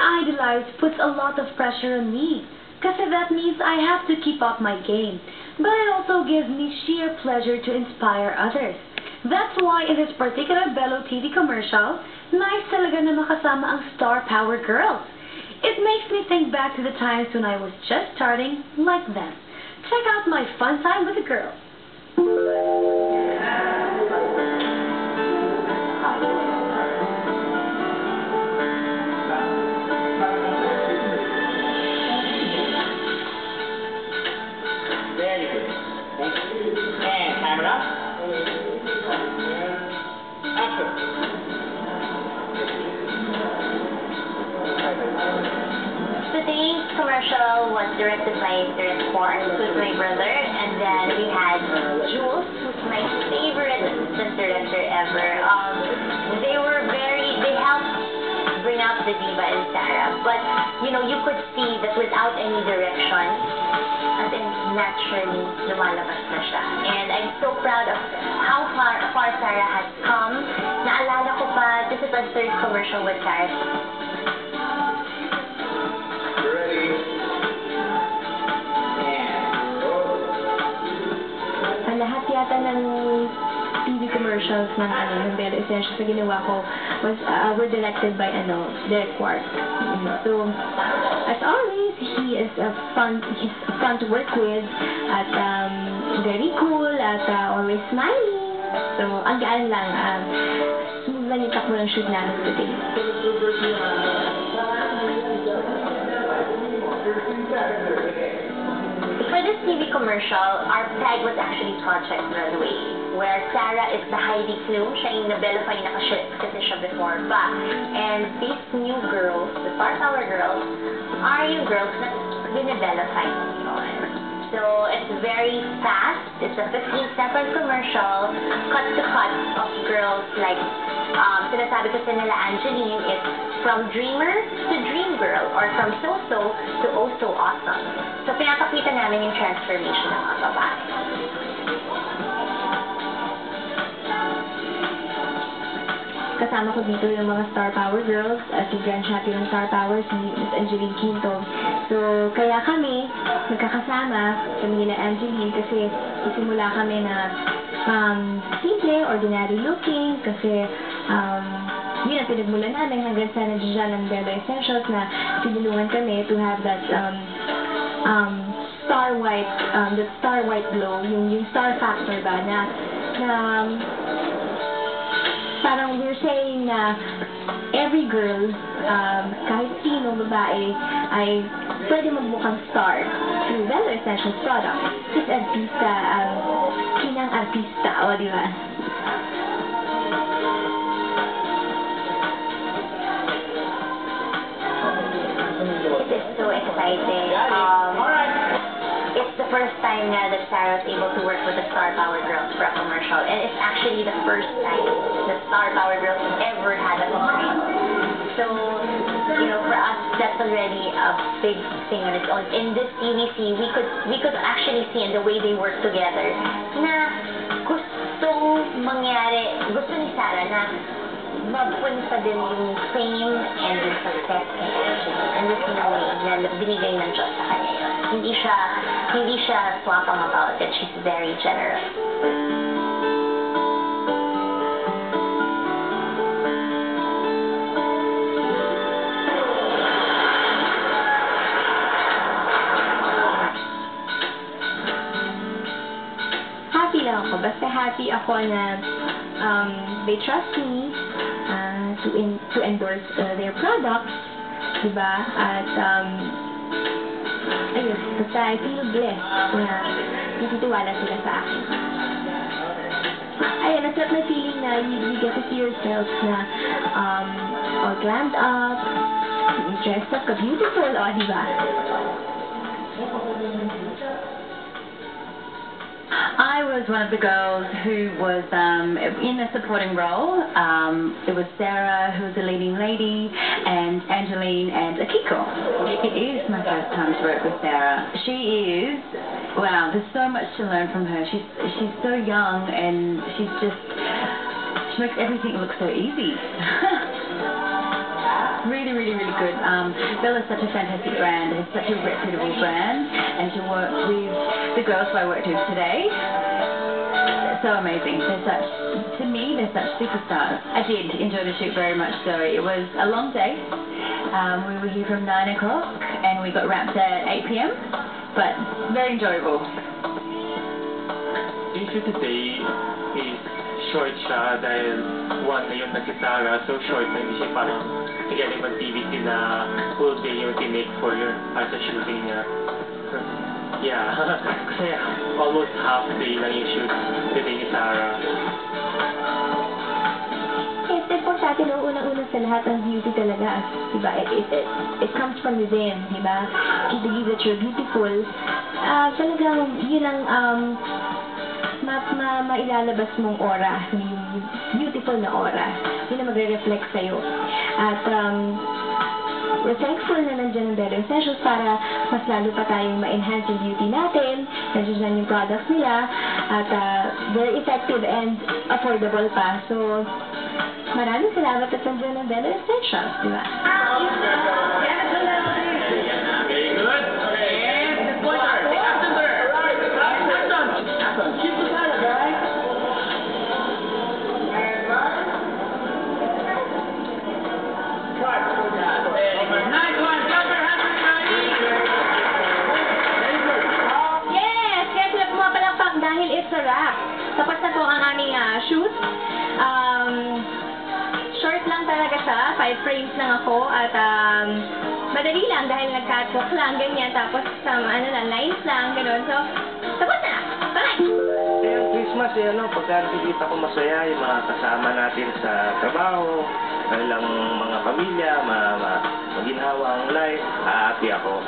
idolize puts a lot of pressure on me. Kasi that means I have to keep up my game. But it also gives me sheer pleasure to inspire others. That's why in this particular Bello TV commercial, nice talaga na makasama ang Star Power Girls. It makes me think back to the times when I was just starting like them. Check out my fun time with the girls. Very good. Thank you. And camera. Action. Today's commercial was directed by Terence Ford, who's my brother, and then we had Jules, who's my favorite assistant director ever. They helped bring out the diva in Sarah, but you know, you could see that without any direction, as in naturally lumalabas na siya. And I'm so proud of how far Sarah has come. Naalala ko pa, this is our third commercial with Sarah. Lahat yata ng TV commercials ng Bello Essentials na ginawa ko were directed by Derek Ward. So, as always, he's fun to work with at very cool at always smiling. So, ang gaan lang, smooth lang yung takbo ng shoot namin today. For this TV commercial, our tag was actually Project Runway, where Sarah is the Heidi Klum. Siya yung na-Bello pa yung nakaship kasi siya before pa. And these new girls, the Star Power Girls, are yung girls na binibello pa yun. So, it's very fast. It's a 15-second commercial, cut-to-cut of girls like, sinasabi kasi nila Angeline, it's from dreamer to dream girl, or from so-so to oh-so awesome. So, pinapakita namin yung transformation ng mga babae. Kasama ko dito yung mga Star Power Girls, si Grand Champion ng Star Power, si Miss Angeline Quinto. So, kaya kami, nagkakasama, kami na Angeline, kasi isimula kami na simple, ordinary looking, kasi yun ang pinagmulan namin hanggang sa nandiyan ng Bello Essentials na tinulungan kami to have that star white glow, yung star factor ba, na parang we're saying na every girl, kahit sino babae, ay pwede magmukhang star through Bello Essentials products. Is artista, kinang artista, o di ba? It is so exciting. It's the first time na that Sarah was able to work with the Star Power Girls for a commercial, and it's actually the first time the Star Power Girls ever had a commercial. So, you know, for us, that's already a big thing on its own. In this TVC, we could actually see in the way they work together na gusto ni Sarah na mapunta din yung fame and the success kay Angeline. And this is the way na binigay ng Diyos sa kanya yun. Hindi siya swapping about it. She's very generous. Happy lang ako. Basta happy ako na they trust me to endorse their products, diba? At ayun, basta I feel blessed na natitiwala sila sa akin. Ayun, nasarap na feeling na you get to see yourself na all glammed up, dressed up ka beautiful, o diba? I was one of the girls who was in a supporting role. It was Sarah, who was the leading lady, and Angeline and Akiko. It is my first time to work with Sarah. She is, wow, there's so much to learn from her. She's so young, and she makes everything look so easy. really, really, really good. Bell is such a fantastic brand. It's such a reputable brand, and to work with the girls who I worked with today, they're so amazing. To me, they're such superstars. I did enjoy the shoot very much so. It was a long day. We were here from 9 o'clock, and we got wrapped at 8 p.m., but very enjoyable. Yung shoot today is short siya dahil one na yung nagsisara, so short na hindi siya parang nagaling mag-TVC na full day yung tinake for your para sa shooting niya. Yeah, kasi almost half day lang yung shoot today ni Sarah. It's importante no, unang-una sa lahat ng beauty talaga, diba? It comes from within, diba? If you believe that you're beautiful, talagang yun ang mailalabas mong aura, yung beautiful na aura. Yun ang magre-reflect sa'yo. At we're thankful na nandiyan ang Bello Essentials para mas lalo pa tayong ma-enhance yung beauty natin. Nandiyan yung products nila at very effective and affordable pa. So, maraming salamat at nandiyan ang Bello Essentials, di ba? Very good. And the pointer. Take action, sir. Action. Shoot the Sarah, guys. Nice one. Clap your hands, everybody. Very good. Yes! Kaya sila pumapalakpak dahil it's a wrap. Tapos na po ang aming shoot. Short lang talaga siya. 5 frames lang ako. At madali lang dahil nag-catwalk lang, ganyan. Tapos lines lang, gano'n. So, tapos na! Bye! Kaya Christmas, pagka nakikita ko masaya yung mga kasama natin sa trabaho, kanilang mga pamilya, maginhawa ang life, happy ako.